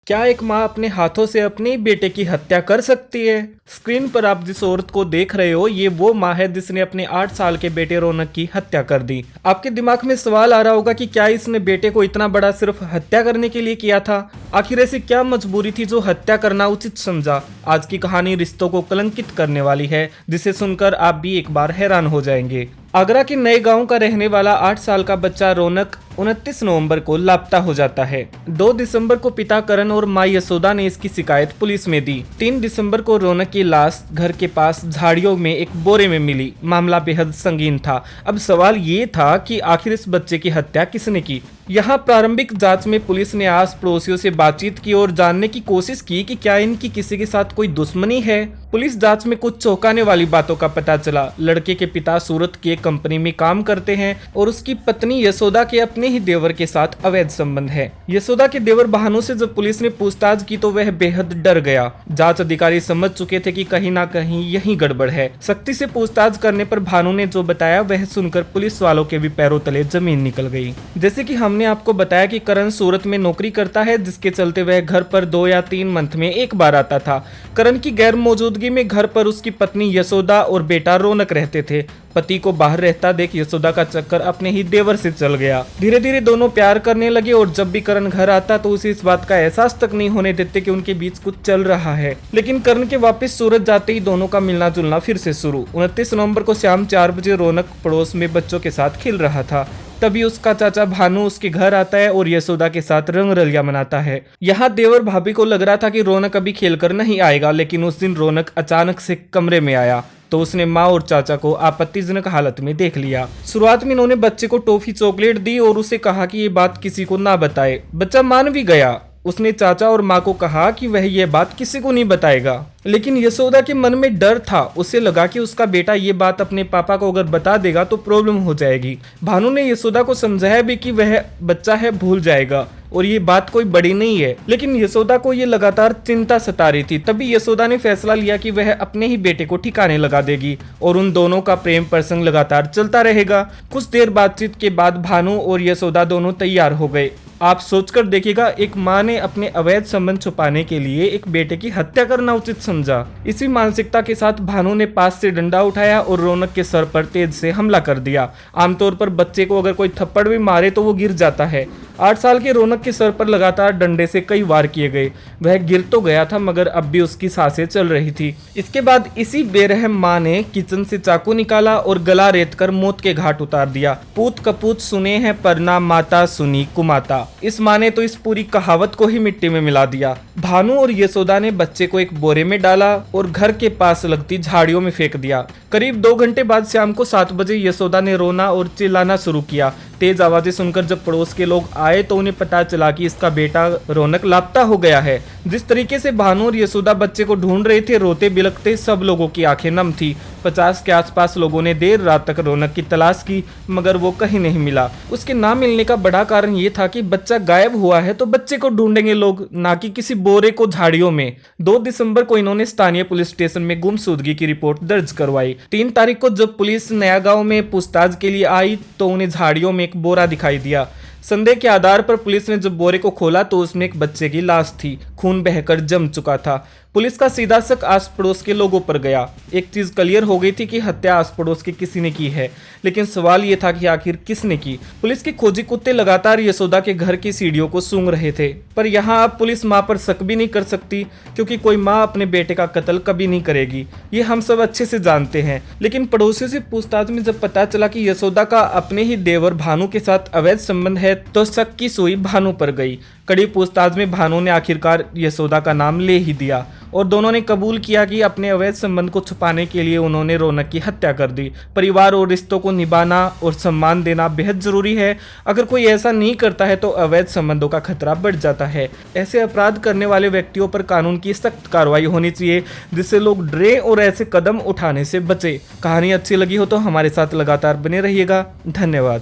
क्या एक माँ अपने हाथों से अपने बेटे की हत्या कर सकती है? स्क्रीन पर आप जिस औरत को देख रहे हो ये वो माँ है जिसने अपने 8 साल के बेटे रौनक की हत्या कर दी। आपके दिमाग में सवाल आ रहा होगा कि क्या इसने बेटे को इतना बड़ा सिर्फ हत्या करने के लिए किया था? आखिर ऐसी क्या मजबूरी थी जो हत्या करना उचित समझा? आज की कहानी रिश्तों को कलंकित करने वाली है, जिसे सुनकर आप भी एक बार हैरान हो जाएंगे। आगरा के नए गांव का रहने वाला 8 साल का बच्चा रौनक 29 नवंबर को लापता हो जाता है। 2 दिसंबर को पिता करण और मां यशोदा ने इसकी शिकायत पुलिस में दी। 3 दिसंबर को रौनक की लाश घर के पास झाड़ियों में एक बोरे में मिली। मामला बेहद संगीन था। अब सवाल ये था कि आखिर इस बच्चे की हत्या किसने की? यहाँ प्रारंभिक जांच में पुलिस ने आस पड़ोसियों से बातचीत की और जानने की कोशिश की कि क्या इनकी किसी के साथ कोई दुश्मनी है। पुलिस जांच में कुछ चौंकाने वाली बातों का पता चला। लड़के के पिता सूरत की एक कंपनी में काम करते हैं और उसकी पत्नी यशोदा के अपने ही देवर के साथ अवैध संबंध है। यशोदा के देवर भानु से जब पुलिस ने पूछताछ की तो वह बेहद डर गया। जांच अधिकारी समझ चुके थे कि कहीं ना कहीं यही गड़बड़ है। सख्ती से पूछताछ करने पर भानु ने जो बताया वह सुनकर पुलिस वालों के भी पैरों तले जमीन निकल गई। जैसे कि हमने आपको बताया कि करण सूरत में नौकरी करता है, जिसके चलते वह घर पर 2 या 3 मंथ में एक बार आता था। करण की गैर मौजूदगी में घर पर उसकी पत्नी यशोदा और बेटा रौनक रहते थे। पति को बाहर रहता देख यशोदा का चक्कर अपने ही देवर से चल गया। धीरे धीरे दोनों प्यार करने लगे और जब भी करण घर आता तो उसे इस बात का एहसास तक नहीं होने देते कि उनके बीच कुछ चल रहा है। लेकिन करण के वापस सूरत जाते ही दोनों का मिलना जुलना फिर से शुरू। 29 नवंबर को शाम 4 बजे रौनक पड़ोस में बच्चों के साथ खेल रहा था। तभी उसका चाचा भानु उसके घर आता है और यशोदा के साथ रंग रलिया मनाता है। यहाँ देवर भाभी को लग रहा था कि रौनक अभी खेलकर नहीं आएगा, लेकिन उस दिन रौनक अचानक से कमरे में आया तो उसने माँ और चाचा को आपत्तिजनक हालत में देख लिया। शुरुआत में इन्होंने बच्चे को टॉफी चॉकलेट दी और उसे कहा कि ये बात किसी को ना बताए। बच्चा मान भी गया। उसने चाचा और माँ को कहा कि वह यह बात किसी को नहीं बताएगा। लेकिन यशोदा के मन में डर था। उसे लगा कि उसका बेटा ये बात अपने पापा को अगर बता देगा तो प्रॉब्लम हो जाएगी। भानु ने यशोदा को समझाया भी कि वह बच्चा है, भूल जाएगा और ये बात कोई बड़ी नहीं है। लेकिन यशोदा को ये लगातार चिंता सता रही थी। तभी यशोदा ने फैसला लिया कि वह अपने ही बेटे को ठिकाने लगा देगी और उन दोनों का प्रेम प्रसंग लगातार चलता रहेगा। कुछ देर बातचीत के बाद भानु और यशोदा दोनों तैयार हो गए। आप सोचकर देखिएगा, एक माँ ने अपने अवैध संबंध छुपाने के लिए एक बेटे की हत्या करना उचित समझा। इसी मानसिकता के साथ भानु ने पास से डंडा उठाया और रौनक के सर पर तेज से हमला कर दिया। आमतौर पर बच्चे को अगर कोई थप्पड़ भी मारे तो वो गिर जाता है। 8 साल के रौनक के सर पर लगातार डंडे से कई वार किए गए। वह गिर तो गया था मगर अब भी उसकी सांसें चल रही थी। इसके बाद इसी बेरहम माँ ने किचन से चाकू निकाला और गला रेत कर मौत के घाट उतार दिया। पूत कपूत सुने हैं पर ना माता सुनी कुमाता। इस माँ ने तो इस पूरी कहावत को ही मिट्टी में मिला दिया। भानु और यशोदा ने बच्चे को एक बोरे में डाला और घर के पास लगती झाड़ियों में फेंक दिया। करीब 2 घंटे बाद शाम को 7 बजे यशोदा ने रोना और चिल्लाना शुरू किया। तेज आवाजें सुनकर जब पड़ोस के लोग आए तो उन्हें पता चला कि इसका बेटा रौनक लापता हो गया है। जिस तरीके से भानु और यशोदा बच्चे को ढूंढ रहे थे, रोते बिलखते सब लोगों की आंखें नम थी। 50 के आसपास लोगों ने देर रात तक रौनक की तलाश की मगर वो कहीं नहीं मिला। उसके ना मिलने का बड़ा कारण ये था कि बच्चा गायब हुआ है तो बच्चे को ढूंढेंगे लोग, ना कि किसी बोरे को झाड़ियों में। 2 दिसंबर को इन्होंने स्थानीय पुलिस स्टेशन में गुमशुदगी की रिपोर्ट दर्ज करवाई। 3 तारीख को जब पुलिस नया गांव में पूछताछ के लिए आई तो उन्हें झाड़ियों में एक बोरा दिखाई दिया। संदेह के आधार पर पुलिस ने जब बोरे को खोला तो उसमें एक बच्चे की लाश थी। खून बहकर जम चुका था। पुलिस का सीधा शक आस पड़ोस के लोगों पर गया। एक चीज क्लियर हो गई थी कि हत्या आस पड़ोस के किसी ने की है, लेकिन सवाल ये था कि आखिर किसने की। पुलिस के खोजी कुत्ते लगातार यशोदा के घर की सीढ़ियों को सूंघ रहे थे, पर यहाँ अब पुलिस माँ पर शक भी नहीं कर सकती क्योंकि कोई माँ अपने बेटे का कत्ल कभी नहीं करेगी, ये हम सब अच्छे से जानते हैं। लेकिन पड़ोसियों से पूछताछ में जब पता चला कि यशोदा का अपने ही देवर भानु के साथ अवैध संबंध है तो शक की सुई भानु पर गई। कड़ी पूछताछ में भानु ने आखिरकार यशोदा का नाम ले ही दिया और दोनों ने कबूल किया कि अपने अवैध संबंध को छुपाने के लिए उन्होंने रौनक की हत्या कर दी। परिवार और रिश्तों को निभाना और सम्मान देना बेहद जरूरी है। अगर कोई ऐसा नहीं करता है तो अवैध संबंधों का खतरा बढ़ जाता है। ऐसे अपराध करने वाले व्यक्तियों पर कानून की सख्त कार्रवाई होनी चाहिए जिससे लोग डरे और ऐसे कदम उठाने से बचे। कहानी अच्छी लगी हो तो हमारे साथ लगातार बने रहिएगा। धन्यवाद।